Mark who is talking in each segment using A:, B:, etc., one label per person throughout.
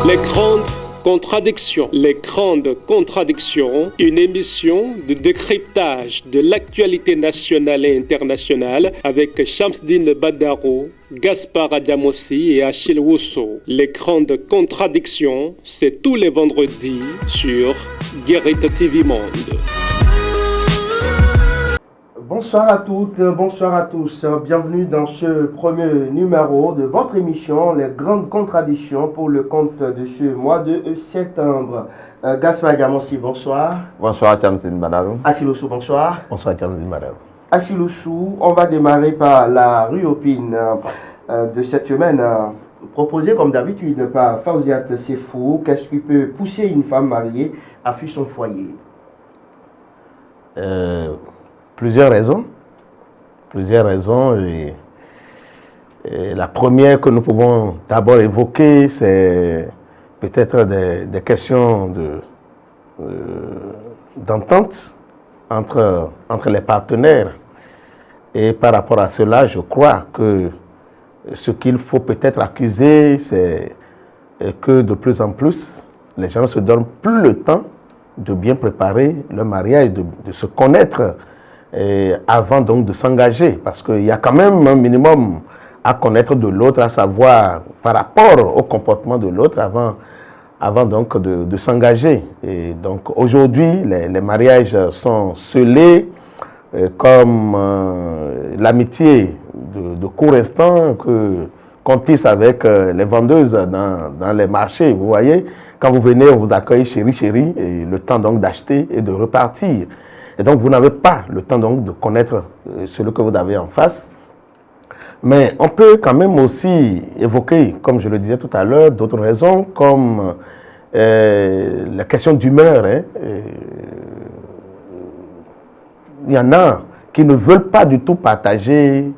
A: Les grandes contradictions. Les grandes contradictions, une émission de décryptage de l'actualité nationale et internationale avec Shamsdine Badaro, Gaspard Adjamossi et Achille Wusso. Les grandes contradictions, c'est tous les vendredis sur Guérite TV Monde.
B: Bonsoir à toutes, bonsoir à tous. Bienvenue dans ce premier numéro de votre émission Les grandes contradictions pour le compte de ce mois de septembre. Gaspard Adjamossi, bonsoir.
C: Bonsoir, Shamsdine Badaro.
B: Achille Wusso, bonsoir.
C: Bonsoir, Shamsdine Badaro.
B: Achille Wusso, on va démarrer par la ruopine de cette semaine, proposée comme d'habitude par Fawziat Sefou. Qu'est-ce qui peut pousser une femme mariée à fuir son foyer?
C: Plusieurs raisons. Et la première que nous pouvons d'abord évoquer, c'est peut-être des questions d'entente entre les partenaires. Et par rapport à cela, je crois que ce qu'il faut peut-être accuser, c'est que de plus en plus, les gens ne se donnent plus le temps de bien préparer le mariage, de se connaître avant donc de s'engager, parce qu'il y a quand même un minimum à connaître de l'autre, à savoir par rapport au comportement de l'autre avant donc de s'engager. Et donc aujourd'hui, les mariages sont scellés comme l'amitié de court instant qu'on tisse avec les vendeuses dans les marchés. Vous voyez, quand vous venez, on vous accueille chérie, et le temps donc d'acheter et de repartir. Et donc, vous n'avez pas le temps donc de connaître celui que vous avez en face. Mais on peut quand même aussi évoquer, comme je le disais tout à l'heure, d'autres raisons, comme la question d'humeur. Il y en a qui ne veulent pas du tout partager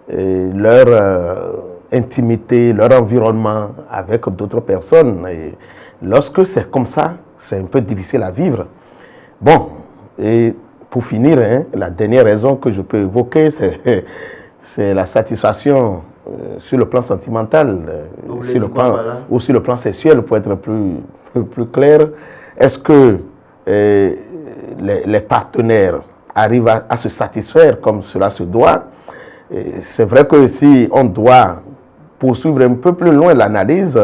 C: leur intimité, leur environnement avec d'autres personnes. Et lorsque c'est comme ça, c'est un peu difficile à vivre. Bon. Et pour finir, la dernière raison que je peux évoquer, c'est la satisfaction sur le plan sentimental, ou sur le plan sexuel, pour être plus clair. Est-ce que les partenaires arrivent à se satisfaire comme cela se doit? C'est vrai que si on doit poursuivre un peu plus loin l'analyse,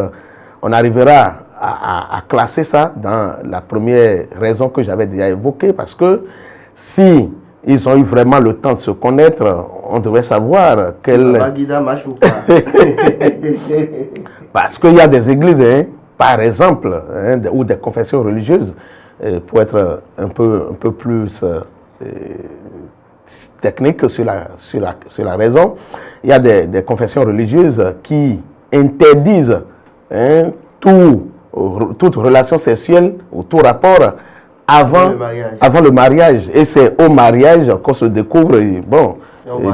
C: on arrivera à classer ça dans la première raison que j'avais déjà évoquée, parce que si ils ont eu vraiment le temps de se connaître, on devrait savoir quel... Parce qu'il y a des églises, par exemple, ou des confessions religieuses, pour être un peu plus technique sur la raison, il y a des confessions religieuses qui interdisent toute relation sexuelle ou tout rapport avant le mariage. Et c'est au mariage qu'on se découvre. Et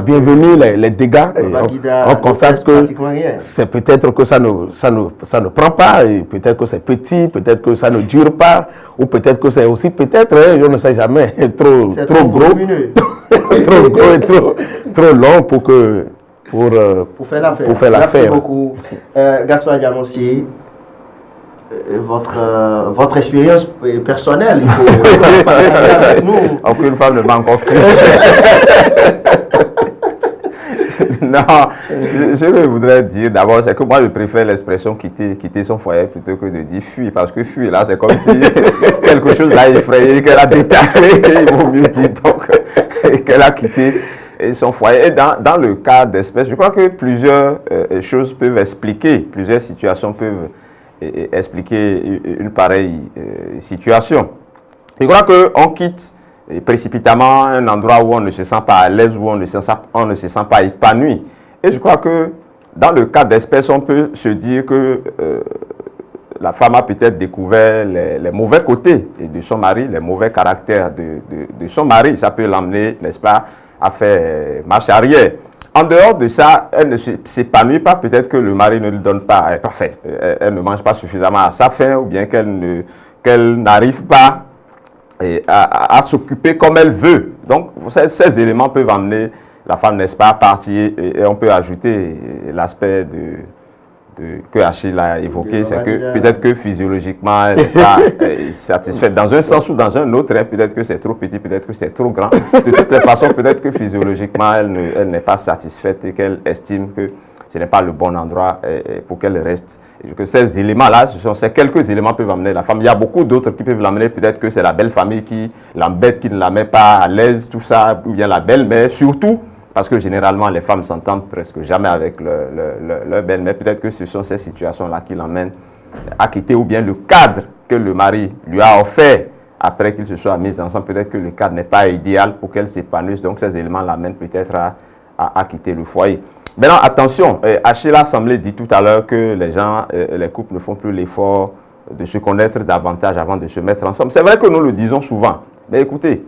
C: bienvenue les dégâts. On constate que c'est peut-être que ça ne prend pas, et peut-être que c'est petit, peut-être que ça ne dure pas, ou peut-être que c'est aussi je ne sais jamais, trop gros, trop gros et trop long pour faire l'affaire.
B: Merci beaucoup. Gaspard Adjamossi, votre expérience personnelle, il faut partager avec nous.
C: Aucune femme ne m'a encore fait. Non, je voudrais dire d'abord, c'est que moi je préfère l'expression quitter son foyer plutôt que de dire fuir, parce que fuir là c'est comme si quelque chose l'a effrayé, qu'elle a détalé, il vaut mieux dire donc qu'elle a quitté son foyer. Et dans le cas d'espèce, je crois que plusieurs choses peuvent expliquer, plusieurs situations peuvent expliquer une pareille situation. Je crois qu'on quitte précipitamment un endroit où on ne se sent pas à l'aise, où on ne se sent pas épanoui. Et je crois que dans le cas d'espèce, on peut se dire que la femme a peut-être découvert les mauvais côtés de son mari, les mauvais caractères de son mari. Ça peut l'emmener, n'est-ce pas, à faire marche arrière. En dehors de ça, elle ne s'épanouit pas. Peut-être que le mari ne lui donne pas, parfait, elle ne mange pas suffisamment à sa faim, ou bien qu'elle n'arrive pas à s'occuper comme elle veut. Donc, ces éléments peuvent amener la femme, n'est-ce pas, à partir, et on peut ajouter l'aspect que Achille a évoqué, c'est que peut-être que physiologiquement, elle n'est pas satisfaite dans un sens ou dans un autre. Hein, peut-être que c'est trop petit, peut-être que c'est trop grand. De toutes les façons, peut-être que physiologiquement, elle n'est pas satisfaite et qu'elle estime que ce n'est pas le bon endroit pour qu'elle reste. Et que ces éléments-là, ces quelques éléments peuvent amener la femme. Il y a beaucoup d'autres qui peuvent l'amener. Peut-être que c'est la belle famille qui l'embête, qui ne la met pas à l'aise, tout ça, ou bien la belle, mais surtout, parce que généralement, les femmes s'entendent presque jamais avec leur belle-mère. Peut-être que ce sont ces situations-là qui l'emmènent à quitter, ou bien le cadre que le mari lui a offert après qu'ils se soient mis ensemble. Peut-être que le cadre n'est pas idéal pour qu'elle s'épanouisse. Donc, ces éléments l'amènent peut-être à quitter le foyer. Maintenant, attention, Achille a semblé dire tout à l'heure que les gens, les couples ne font plus l'effort de se connaître davantage avant de se mettre ensemble. C'est vrai que nous le disons souvent, mais écoutez,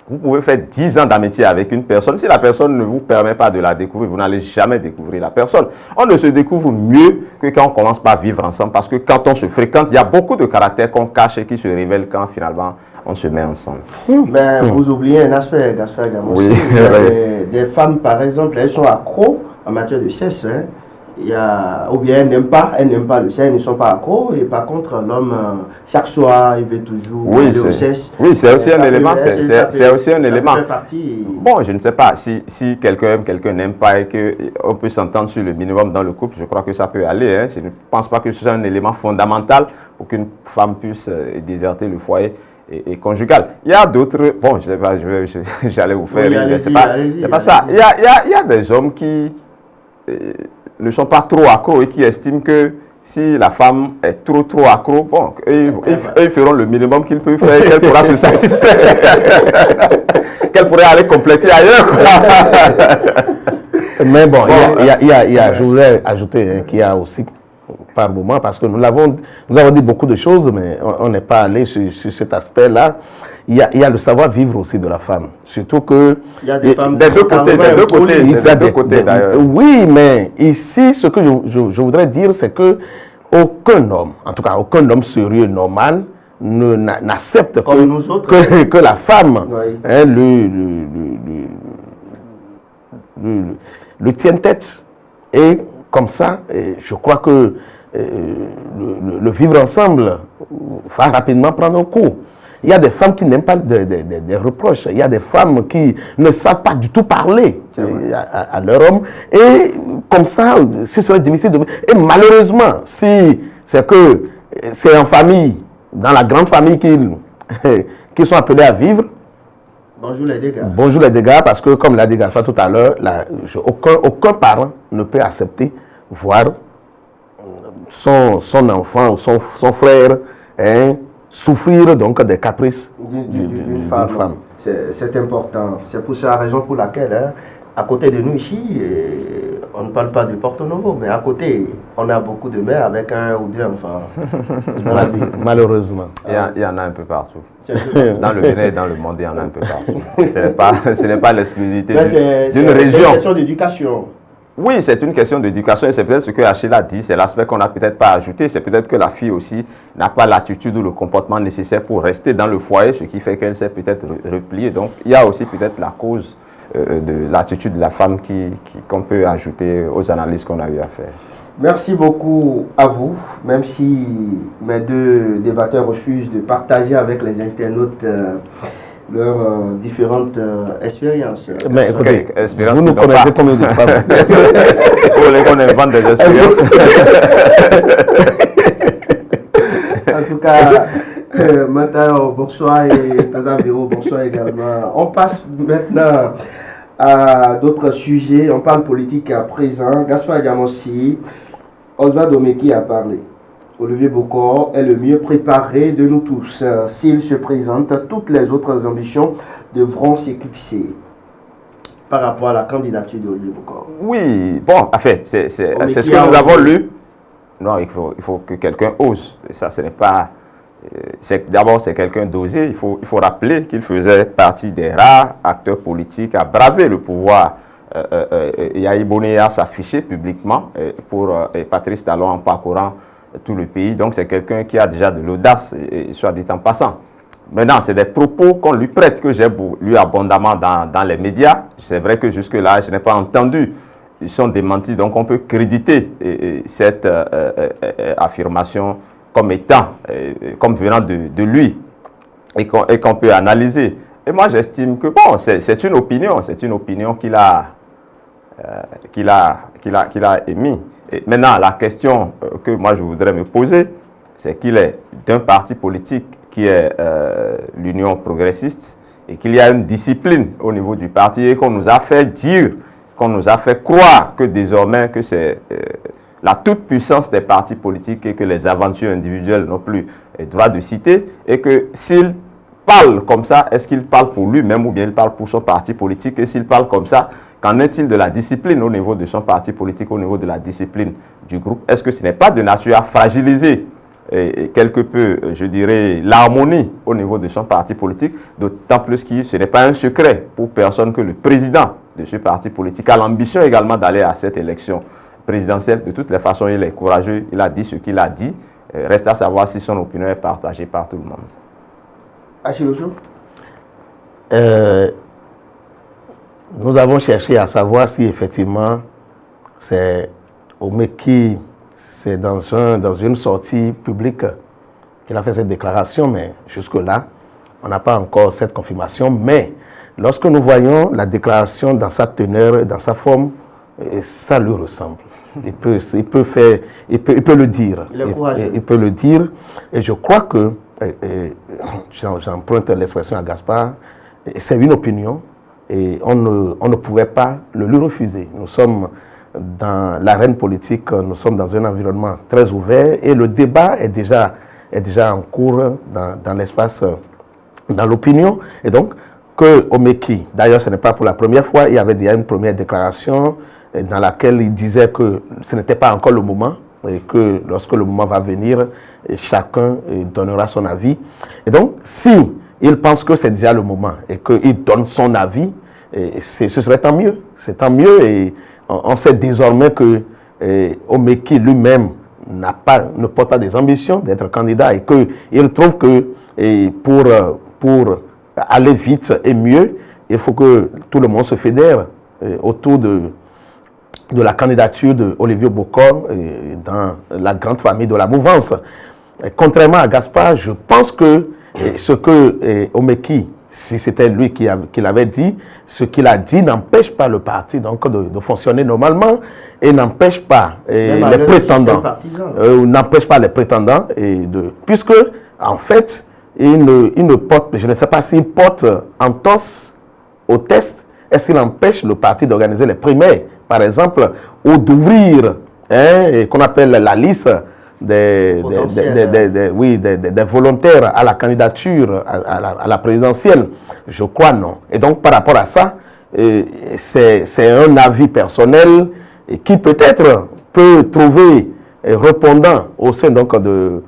C: vous pouvez faire 10 ans d'amitié avec une personne. Si la personne ne vous permet pas de la découvrir, vous n'allez jamais découvrir la personne. On ne se découvre mieux que quand on commence par vivre ensemble, parce que quand on se fréquente, il y a beaucoup de caractères qu'on cache et qui se révèlent quand finalement on se met ensemble.
B: Mais vous oubliez un aspect, Gaspard Gamon.
C: Oui.
B: Des femmes, par exemple, elles sont accros en matière de sexe. Hein. Ou bien elles n'aiment pas le sexe, elles ne sont pas accros. Et par contre, l'homme, chaque soir, il veut toujours aller au sexe.
C: Oui, c'est aussi un élément. C'est aussi un élément.
B: Partie.
C: Bon, je ne sais pas. Si quelqu'un aime, quelqu'un n'aime pas et qu'on peut s'entendre sur le minimum dans le couple, je crois que ça peut aller. Hein. Je ne pense pas que ce soit un élément fondamental pour qu'une femme puisse déserter le foyer et conjugal. Il y a d'autres... Bon, j'allais vous faire...
B: Oui,
C: c'est pas ça. Il y a des hommes qui ne sont pas trop accros et qui estiment que si la femme est trop accro, bon, ils feront le minimum qu'ils peuvent faire et qu'elle pourra se satisfaire. Qu'elle pourrait aller compléter ailleurs.
D: Mais bon, je voudrais ajouter qu'il y a aussi, par moment, parce que nous avons dit beaucoup de choses, mais on n'est pas allé sur cet aspect-là. Il y a le savoir-vivre aussi de la femme. Surtout que...
B: Il y a des femmes...
C: Des deux côtés d'ailleurs.
D: Oui, mais ici, ce que je voudrais dire, c'est que aucun homme, en tout cas aucun homme sérieux, normal, n'accepte que la femme hein, le tienne tête. Et comme ça, je crois que le vivre ensemble va rapidement prendre un coup. Il y a des femmes qui n'aiment pas des reproches. Il y a des femmes qui ne savent pas du tout parler à leur homme. Et comme ça, ce serait difficile de... Et malheureusement, si c'est que c'est en famille, dans la grande famille qu'ils sont appelés à vivre,
B: bonjour les dégâts.
D: Bonjour les dégâts, parce que comme l'a dit Gaspard tout à l'heure, aucun parent ne peut accepter voir son enfant ou son frère hein, souffrir donc des caprices d'une femme.
B: C'est important. C'est pour ça la raison pour laquelle, hein, à côté de nous ici, on ne parle pas de Porto Novo, mais à côté, on a beaucoup de mères avec un ou deux enfants.
D: Malheureusement.
C: Il y en a un peu partout. Dans le Bénin et dans le monde, il y en a un peu partout. Ce n'est pas l'exclusivité d'une région.
B: C'est une question d'éducation.
C: Oui, c'est une question d'éducation et c'est peut-être ce que Achille a dit, c'est l'aspect qu'on n'a peut-être pas ajouté, c'est peut-être que la fille aussi n'a pas l'attitude ou le comportement nécessaire pour rester dans le foyer, ce qui fait qu'elle s'est peut-être repliée. Donc, il y a aussi peut-être la cause de l'attitude de la femme qu'on peut ajouter aux analyses qu'on a eu à faire.
B: Merci beaucoup à vous, même si mes deux débatteurs refusent de partager avec les internautes leurs différentes expériences.
D: Mais écoutez, vous nous connaissez combien de femmes?
C: Vous voulez qu'on invente des expériences?
B: En tout cas, Matao, bonsoir et Tata Véro, bonsoir également. On passe maintenant à d'autres sujets. On parle politique à présent. Gaspard Gamossi, Oswald Omeki a parlé. Olivier Bokor est le mieux préparé de nous tous. S'il se présente, toutes les autres ambitions devront s'éclipser par rapport à la candidature d'Olivier Bokor.
C: Oui, bon, en fait, c'est ce que nous avons lu. Non, il faut que quelqu'un ose. Et ça, ce n'est pas... D'abord, c'est quelqu'un d'osé. Il faut rappeler qu'il faisait partie des rares acteurs politiques à braver le pouvoir. Yahi Boné a s'affiché publiquement pour Patrice Talon en parcourant tout le pays. Donc, c'est quelqu'un qui a déjà de l'audace, soit dit en passant. Maintenant, c'est des propos qu'on lui prête, que j'ai lu abondamment dans les médias. C'est vrai que jusque-là, je n'ai pas entendu sont démentis. Donc on peut créditer cette affirmation comme étant, comme venant de lui, et qu'on peut analyser. Et moi j'estime que bon, c'est une opinion qu'il a émise. Et maintenant la question que moi je voudrais me poser, c'est qu'il est d'un parti politique qui est l'Union progressiste, et qu'il y a une discipline au niveau du parti, et qu'on nous a fait dire, qu'on nous a fait croire que désormais que c'est la toute-puissance des partis politiques et que les aventures individuelles n'ont plus droit de citer, et que s'il parle comme ça, est-ce qu'il parle pour lui-même ou bien il parle pour son parti politique? Et s'il parle comme ça, qu'en est-il de la discipline au niveau de son parti politique, au niveau de la discipline du groupe? Est-ce que ce n'est pas de nature à fragiliser et quelque peu, je dirais, l'harmonie au niveau de son parti politique, d'autant plus que ce n'est pas un secret pour personne que le président de ce parti politique a l'ambition également d'aller à cette élection présidentielle. De toutes les façons, il est courageux, il a dit ce qu'il a dit. Reste à savoir si son opinion est partagée par tout le monde.
B: Achille Ojo,
D: nous avons cherché à savoir si effectivement c'est Omeki, c'est dans une sortie publique qu'il a fait cette déclaration, mais jusque-là, on n'a pas encore cette confirmation. Mais lorsque nous voyons la déclaration dans sa teneur, dans sa forme, ça lui ressemble. Il peut le dire. Il peut le dire. Et je crois que, j'emprunte l'expression à Gaspard, c'est une opinion et on ne pouvait pas le lui refuser. Nous sommes dans l'arène politique, nous sommes dans un environnement très ouvert et le débat est déjà en cours dans l'espace, dans l'opinion. Et donc, que Omeki, d'ailleurs ce n'est pas pour la première fois, il y avait déjà une première déclaration dans laquelle il disait que ce n'était pas encore le moment et que lorsque le moment va venir, chacun donnera son avis. Et donc, si il pense que c'est déjà le moment et qu'il donne son avis, ce serait tant mieux. C'est tant mieux et on sait désormais que Omeki lui-même ne porte pas des ambitions d'être candidat et qu'il trouve que pour aller vite et mieux, il faut que tout le monde se fédère autour de la candidature d'Olivier Bokor dans la grande famille de la mouvance. Et contrairement à Gaspard, je pense que ce que Omeki, si c'était lui qui l'avait dit, ce qu'il a dit n'empêche pas le parti donc de fonctionner normalement et n'empêche pas les prétendants, puisque en fait il ne porte, je ne sais pas s'il porte entorse au test. Est-ce qu'il empêche le parti d'organiser les primaires, par exemple, ou d'ouvrir qu'on appelle la liste des volontaires à la candidature à la présidentielle? Je crois non. Et donc par rapport à ça, c'est un avis personnel qui peut-être peut trouver répondant au sein donc de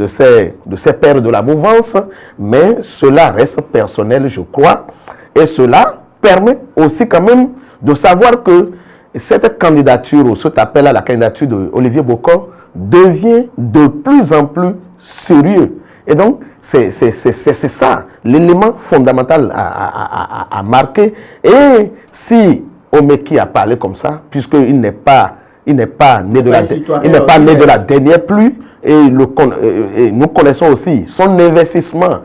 D: ces pairs de la mouvance, mais cela reste personnel, je crois, et cela permet aussi quand même de savoir que cette candidature ou cet appel à la candidature d'Olivier Bokor devient de plus en plus sérieux. Et donc, c'est ça l'élément fondamental à marquer. Et si Omeki a parlé comme ça, puisqu'il n'est pas né de la dernière pluie, et nous connaissons aussi son investissement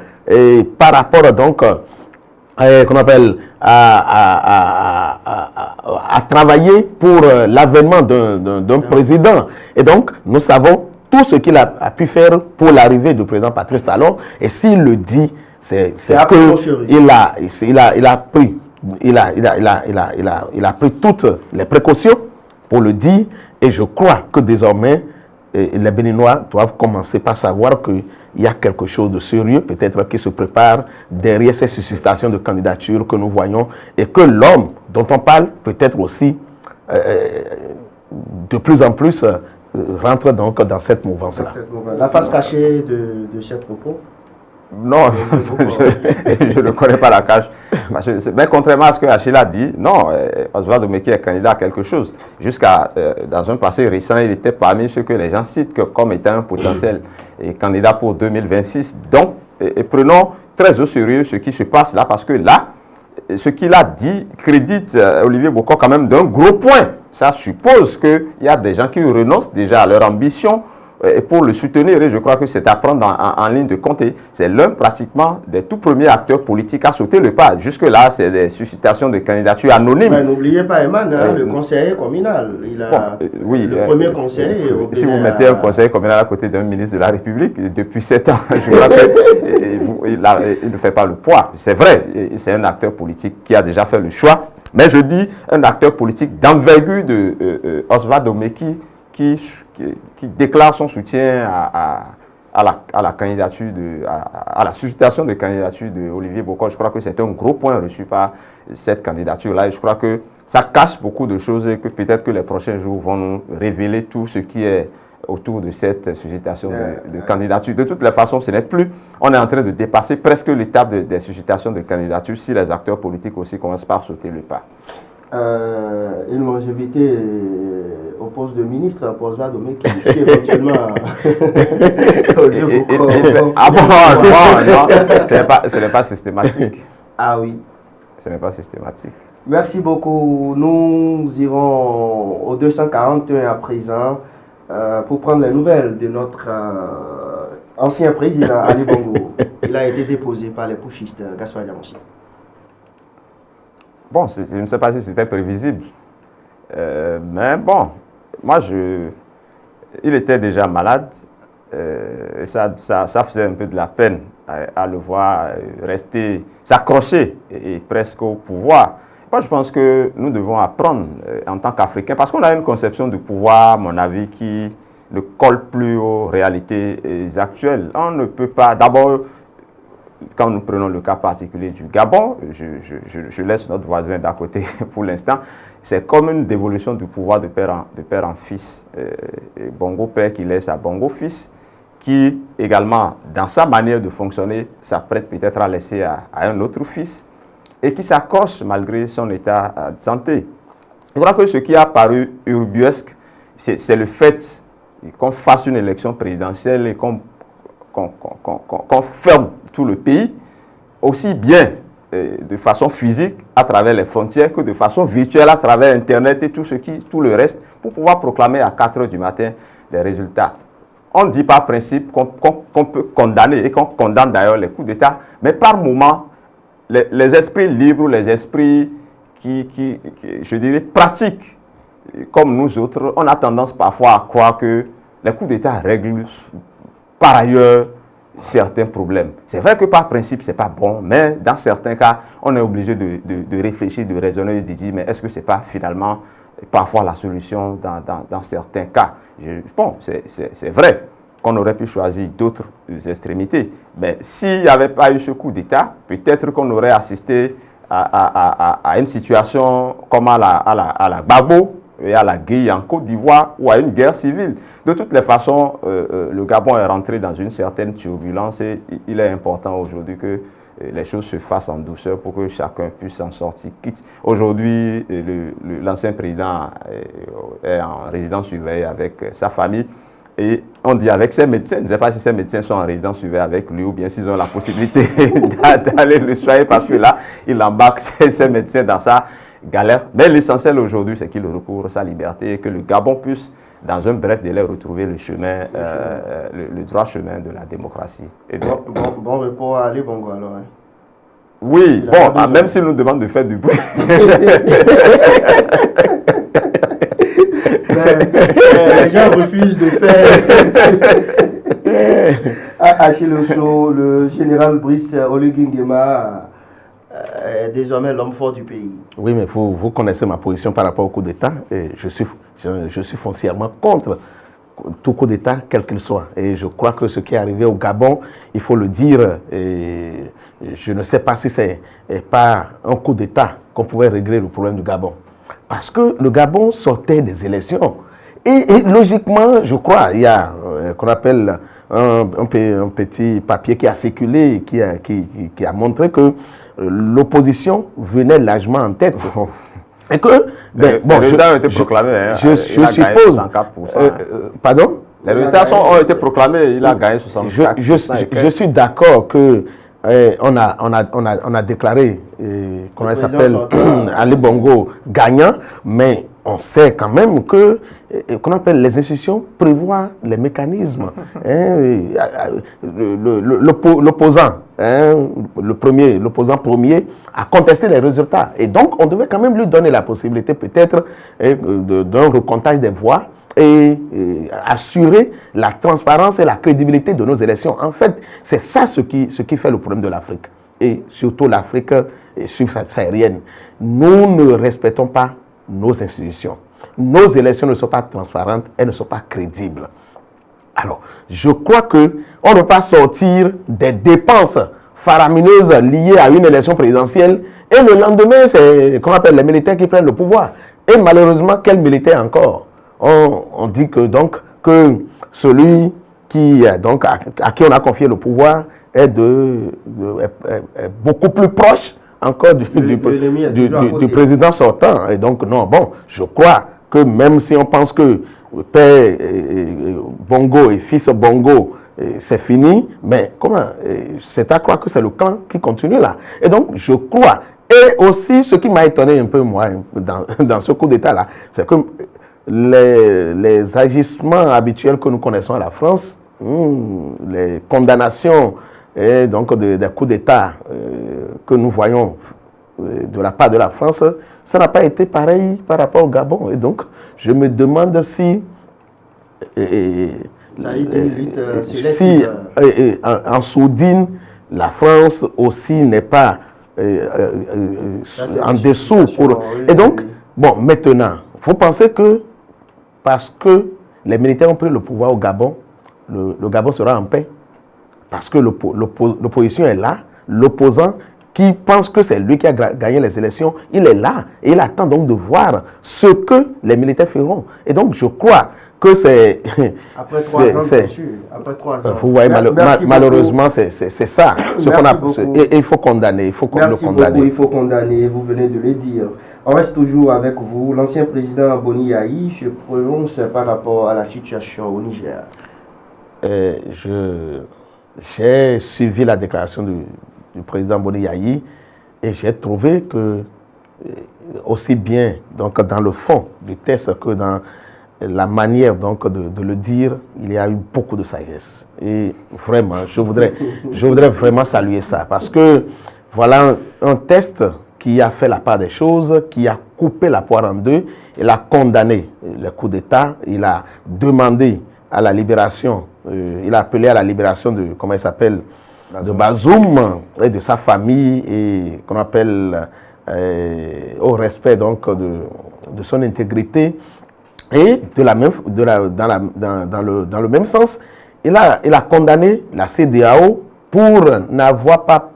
D: par rapport donc qu'on appelle à travailler pour l'avènement d'un président. Et donc, nous savons tout ce qu'il a pu faire pour l'arrivée du président Patrice Talon. Et s'il le dit, c'est qu'il a pris toutes les précautions pour le dire. Et je crois que désormais, les Béninois doivent commencer par savoir qu'il y a quelque chose de sérieux, peut-être qui se prépare derrière ces suscitations de candidatures que nous voyons et que l'homme dont on parle peut-être aussi de plus en plus rentre donc dans cette mouvance-là.
B: La face cachée de ces propos?
C: Non, je ne connais pas la cache. Mais contrairement à ce que Achille a dit, non, Oswald Omeki est candidat à quelque chose. Jusqu'à, dans un passé récent, il était parmi ceux que les gens citent comme étant un potentiel candidat pour 2026. Donc, prenons très au sérieux ce qui se passe là, parce que là, ce qu'il a dit crédite Olivier Bokor quand même d'un gros point ça suppose qu'il y a des gens qui renoncent déjà à leur ambition et pour le soutenir, et je crois que c'est à prendre en ligne de compte. C'est l'un pratiquement des tout premiers acteurs politiques à sauter le pas. Jusque-là, c'est des suscitations de candidatures anonymes.
B: N'oubliez pas, Eman, le conseiller communal. Il a le premier conseiller.
C: Si vous mettez un conseiller communal à côté d'un ministre de la République, depuis 7 ans, je crois qu'il ne fait pas le poids. C'est vrai, c'est un acteur politique qui a déjà fait le choix. Mais je dis un acteur politique d'envergure de Oswald Omeki qui déclare son soutien à la candidature, à la suscitation de candidature d'Olivier Bokor. Je crois que c'est un gros point reçu par cette candidature-là. Et je crois que ça cache beaucoup de choses et que peut-être que les prochains jours vont nous révéler tout ce qui est autour de cette suscitation de candidature. De toutes les façons, ce n'est plus. On est en train de dépasser presque l'étape des suscitations de candidature si les acteurs politiques aussi commencent par sauter le pas.
B: Une longévité au poste de ministre pour Oswald Omeki, si éventuellement
C: ah bon, non, ce n'est pas systématique.
B: Ah oui.
C: Ce n'est pas systématique.
B: Merci beaucoup. Nous irons au 241 à présent pour prendre les nouvelles de notre ancien président Ali Bongo. Il a été déposé par les putschistes. Gaspard Diamanche.
C: Bon, je ne sais pas si c'était prévisible, mais bon, il était déjà malade, et ça faisait un peu de la peine à le voir rester, s'accrocher et presque au pouvoir. Moi, je pense que nous devons apprendre en tant qu'Africains, parce qu'on a une conception du pouvoir, à mon avis, qui ne colle plus aux réalités actuelles. On ne peut pas, d'abord, quand nous prenons le cas particulier du Gabon, je laisse notre voisin d'à côté pour l'instant, c'est comme une dévolution du pouvoir de père en fils. Et Bongo père qui laisse à Bongo fils, qui également, dans sa manière de fonctionner, s'apprête peut-être à laisser à un autre fils, et qui s'accroche malgré son état de santé. Je crois que ce qui a paru ubuesque, c'est le fait qu'on fasse une élection présidentielle et qu'on ferme tout le pays, aussi bien de façon physique à travers les frontières que de façon virtuelle à travers Internet et tout le reste, pour pouvoir proclamer à 4 h du matin des résultats. On dit par principe qu'on peut condamner, et qu'on condamne d'ailleurs les coups d'État, mais par moment, les esprits libres, les esprits qui, je dirais, pratiques, comme nous autres, on a tendance parfois à croire que les coups d'État règlent par ailleurs certains problèmes. C'est vrai que par principe, ce n'est pas bon, mais dans certains cas, on est obligé de réfléchir, de raisonner et de dire, mais est-ce que ce n'est pas finalement parfois la solution dans certains cas? Bon, c'est vrai qu'on aurait pu choisir d'autres extrémités, mais s'il n'y avait pas eu ce coup d'État, peut-être qu'on aurait assisté à une situation comme à la Gbagbo et à la guerre en Côte d'Ivoire ou à une guerre civile. De toutes les façons, le Gabon est rentré dans une certaine turbulence et il est important aujourd'hui que les choses se fassent en douceur pour que chacun puisse s'en sortir quitte. Aujourd'hui, l'ancien président est en résidence surveillée avec sa famille et on dit avec ses médecins. Je ne sais pas si ses médecins sont en résidence surveillée avec lui ou bien s'ils ont la possibilité d'aller le soigner parce que là, il embarque ses médecins dans sa galère. Mais l'essentiel aujourd'hui, c'est qu'il recouvre sa liberté et que le Gabon puisse, dans un bref délai, retrouver le chemin, le droit chemin de la démocratie. Et
B: bon repos à Ali Bongo alors. Hein.
C: Oui, bon, même s'il nous demande de faire du bruit.
B: Les gens refusent de faire. Achille Osso, le général Brice Oligui Nguema est désormais l'homme fort du pays.
D: Oui, mais vous connaissez ma position par rapport au coup d'État. Et je suis foncièrement contre tout coup d'État, quel qu'il soit. Et je crois que ce qui est arrivé au Gabon, il faut le dire, et je ne sais pas si c'est par un coup d'État qu'on pouvait régler le problème du Gabon. Parce que le Gabon sortait des élections. Et logiquement, je crois, il y a qu'on appelle un petit papier qui a circulé, qui a montré que l'opposition venait largement en tête.
C: Oh.
D: Et que,
C: les résultats ont été proclamés.
D: Je suppose.
C: 64%.
D: Pardon?
C: Les résultats ont été proclamés, il a gagné 64%.
D: Je suis d'accord que on a déclaré, comment il s'appelle, Ali Bongo gagnant, mais on sait quand même que, qu'on appelle les institutions, prévoient les mécanismes. L'opposant, l'opposant premier a contesté les résultats. Et donc, on devait quand même lui donner la possibilité peut-être d'un recomptage des voix et assurer la transparence et la crédibilité de nos élections. En fait, c'est ça ce qui fait le problème de l'Afrique. Et surtout l'Afrique subsaharienne. Nous ne respectons pas nos institutions. Nos élections ne sont pas transparentes, elles ne sont pas crédibles. Alors, je crois qu'on ne peut pas sortir des dépenses faramineuses liées à une élection présidentielle et le lendemain, c'est qu'on appelle les militaires qui prennent le pouvoir. Et malheureusement, quels militaires encore? On dit que, donc, que celui qui, donc, à qui on a confié le pouvoir est beaucoup plus proche encore du président sortant. Et donc, non, bon, je crois que même si on pense que père Bongo et fils Bongo, c'est fini, mais comment? C'est à croire que c'est le clan qui continue là. Et donc, je crois. Et aussi, ce qui m'a étonné un peu, moi, dans ce coup d'État-là, c'est que les agissements habituels que nous connaissons à la France, les condamnations et donc des coups d'État que nous voyons de la part de la France, ça n'a pas été pareil par rapport au Gabon. Et donc, je me demande si... en sourdine, la France aussi n'est pas en dessous. Et donc, bon, maintenant, il faut penser que parce que les militaires ont pris le pouvoir au Gabon, le Gabon sera en paix. Parce que l'opposition est là, l'opposant qui pense que c'est lui qui a gagné les élections, il est là et il attend donc de voir ce que les militaires feront. Et donc je crois que c'est...
B: Après 3 ans, bien sûr. Après 3 ans.
D: Vous voyez, malheureusement, c'est ça. Et il faut condamner. Il faut le condamner.
B: Beaucoup, il faut condamner, vous venez de le dire. On reste toujours avec vous. L'ancien président Boni Yayi se prononce par rapport à la situation au Niger.
D: J'ai suivi la déclaration du président Boni Yayi et j'ai trouvé que, aussi bien donc, dans le fond du texte que dans la manière donc, de le dire, il y a eu beaucoup de sagesse. Et vraiment, je voudrais vraiment saluer ça parce que voilà un texte qui a fait la part des choses, qui a coupé la poire en deux, il a condamné le coup d'État, il a demandé à la libération, il a appelé à la libération de, comment il s'appelle, de Bazoum et de sa famille et qu'on appelle au respect donc de son intégrité et dans le même sens, il a condamné la CEDEAO pour n'avoir pas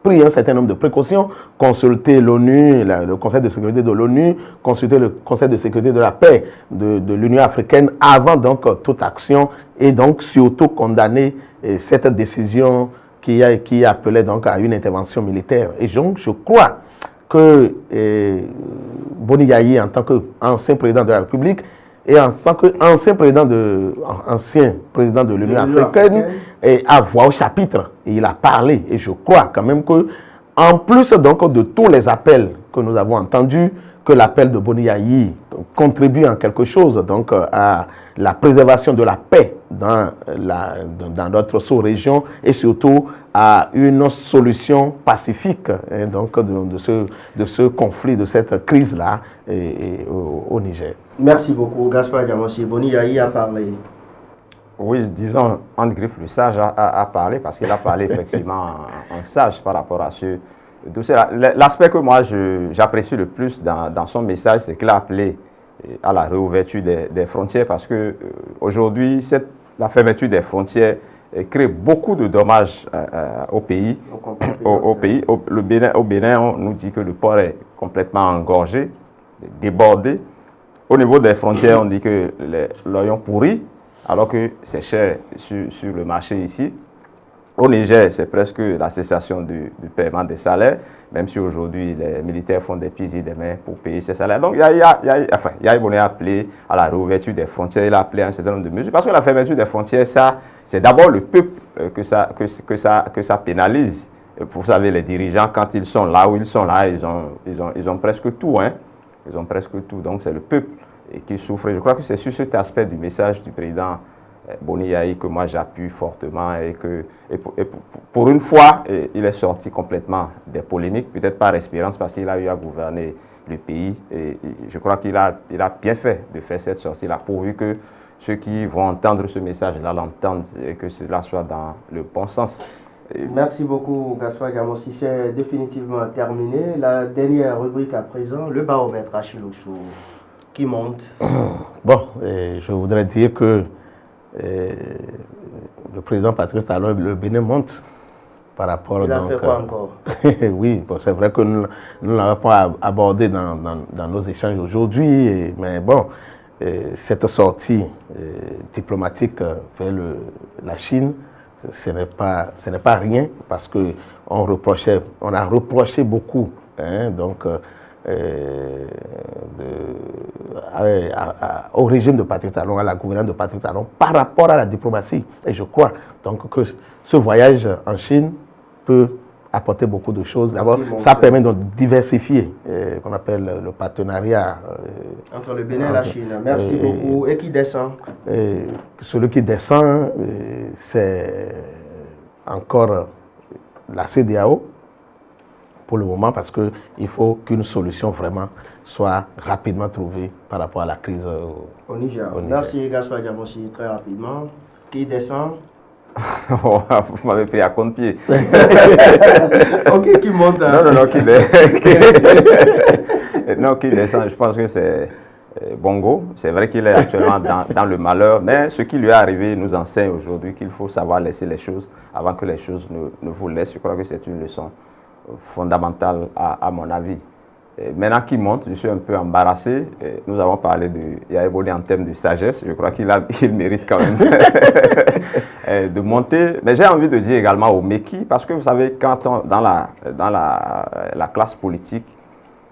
D: pris un certain nombre de précautions, consulter l'ONU, le Conseil de sécurité de l'ONU, consulter le Conseil de sécurité de la paix de l'Union africaine avant donc toute action et donc surtout condamner cette décision qui appelait donc à une intervention militaire. Et donc je crois que Boni Yayi, en tant qu'ancien président de la République et en tant qu'ancien président de l'Union africaine, a voix au chapitre. Et il a parlé. Et je crois quand même que, en plus donc de tous les appels que nous avons entendus, que l'appel de Boni Yayi contribue en quelque chose donc à la préservation de la paix dans notre sous-région et surtout à une solution pacifique donc de ce conflit, de cette crise-là au Niger.
B: Merci beaucoup, Gaspard Diamanche. Boni Yayi a parlé.
C: Oui, disons, André Griff, le sage, a parlé parce qu'il a parlé effectivement en sage par rapport à ce dossier. L'aspect que moi j'apprécie le plus dans son message, c'est qu'il a appelé à la réouverture des frontières parce que aujourd'hui, la fermeture des frontières crée beaucoup de dommages au pays. Au Bénin, on nous dit que le port est complètement engorgé, débordé. Au niveau des frontières, on dit que l'oignon pourri, alors que c'est cher sur le marché ici. Au Niger, c'est presque la cessation du paiement des salaires, même si aujourd'hui les militaires font des pieds et des mains pour payer ces salaires. Donc, Yayi Boni a appelé à la réouverture des frontières, il a appelé à un certain nombre de mesures, parce que la fermeture des frontières, c'est d'abord le peuple que ça pénalise. Vous savez, les dirigeants, quand ils sont là où ils sont là, ils ont presque tout. Hein. ils ont presque tout. Donc c'est le peuple qui souffre. Et je crois que c'est sur cet aspect du message du président Boni Yayi que moi j'appuie fortement et pour une fois, il est sorti complètement des polémiques, peut-être par expérience parce qu'il a eu à gouverner le pays. Et je crois qu'il a bien fait de faire cette sortie-là, pourvu que ceux qui vont entendre ce message-là l'entendent et que cela soit dans le bon sens.
B: Merci beaucoup, Gaspard Djamossi. C'est définitivement terminé. La dernière rubrique à présent, le baromètre Achille Osso, qui monte.
D: Bon, je voudrais dire que le président Patrice Talon, le Bénin monte par rapport...
B: Il a fait quoi encore?
D: Oui, bon, c'est vrai que nous ne l'avons pas abordé dans nos échanges aujourd'hui, mais bon, cette sortie diplomatique vers la Chine, ce n'est pas rien parce qu'on a reproché beaucoup, hein, donc, au régime de Patrice Talon, à la gouvernance de Patrice Talon, par rapport à la diplomatie. Et je crois donc que ce voyage en Chine peut apporter beaucoup de choses. D'abord, ça permet de diversifier, qu'on appelle le partenariat
B: entre le Bénin et la Chine. Merci beaucoup. Et qui descend?
D: Celui qui descend, c'est encore la CEDEAO pour le moment, parce qu'il faut qu'une solution vraiment soit rapidement trouvée par rapport à la crise
B: au Niger. Merci Gaspard Djamossi. Très rapidement. Qui descend?
C: Vous m'avez pris à compte-pied.
B: Ok, qui monte?
C: Non, qui descend. Je pense que c'est Bongo. C'est vrai qu'il est actuellement dans le malheur, mais ce qui lui est arrivé nous enseigne aujourd'hui qu'il faut savoir laisser les choses avant que les choses ne vous laissent. Je crois que c'est une leçon fondamentale à mon avis. Maintenant qu'il monte, je suis un peu embarrassé. Nous avons parlé de Yayi Boni en termes de sagesse. Je crois qu'il mérite quand même de monter. Mais j'ai envie de dire également au Meki, parce que vous savez, quand dans la classe politique,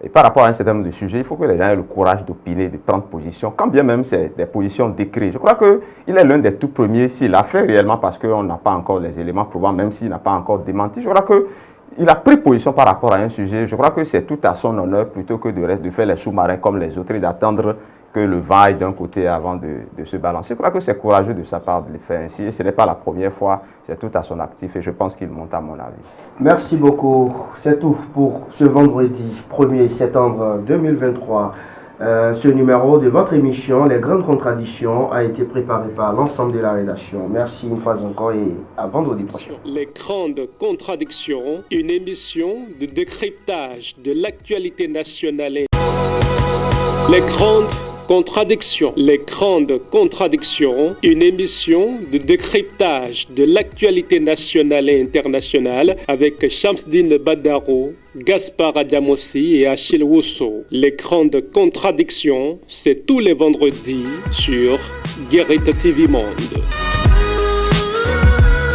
C: et par rapport à un certain nombre de sujets, il faut que les gens aient le courage d'opiner, de prendre position, quand bien même c'est des positions décrites. Je crois qu'il est l'un des tout premiers, s'il l'a fait réellement, parce qu'on n'a pas encore les éléments prouvant, même s'il n'a pas encore démenti. Je crois qu'il a pris position par rapport à un sujet. Je crois que c'est tout à son honneur, plutôt que de faire les sous-marins comme les autres et d'attendre que le vent aille d'un côté avant de se balancer. Je crois que c'est courageux de sa part de le faire ainsi. Et ce n'est pas la première fois, c'est tout à son actif et je pense qu'il monte à mon avis.
B: Merci beaucoup. C'est tout pour ce vendredi 1er septembre 2023. Ce numéro de votre émission, Les Grandes Contradictions, a été préparé par l'ensemble de la rédaction. Merci une fois encore et à vendredi prochain.
A: Les Grandes Contradictions, une émission de décryptage de l'actualité nationale. Les Grandes Contradictions. Les Grandes Contradictions, une émission de décryptage de l'actualité nationale et internationale avec Shamsdine Badaro, Gaspard Djamossi et Achille Osso. Les Grandes Contradictions, c'est tous les vendredis sur Guérite TV Monde.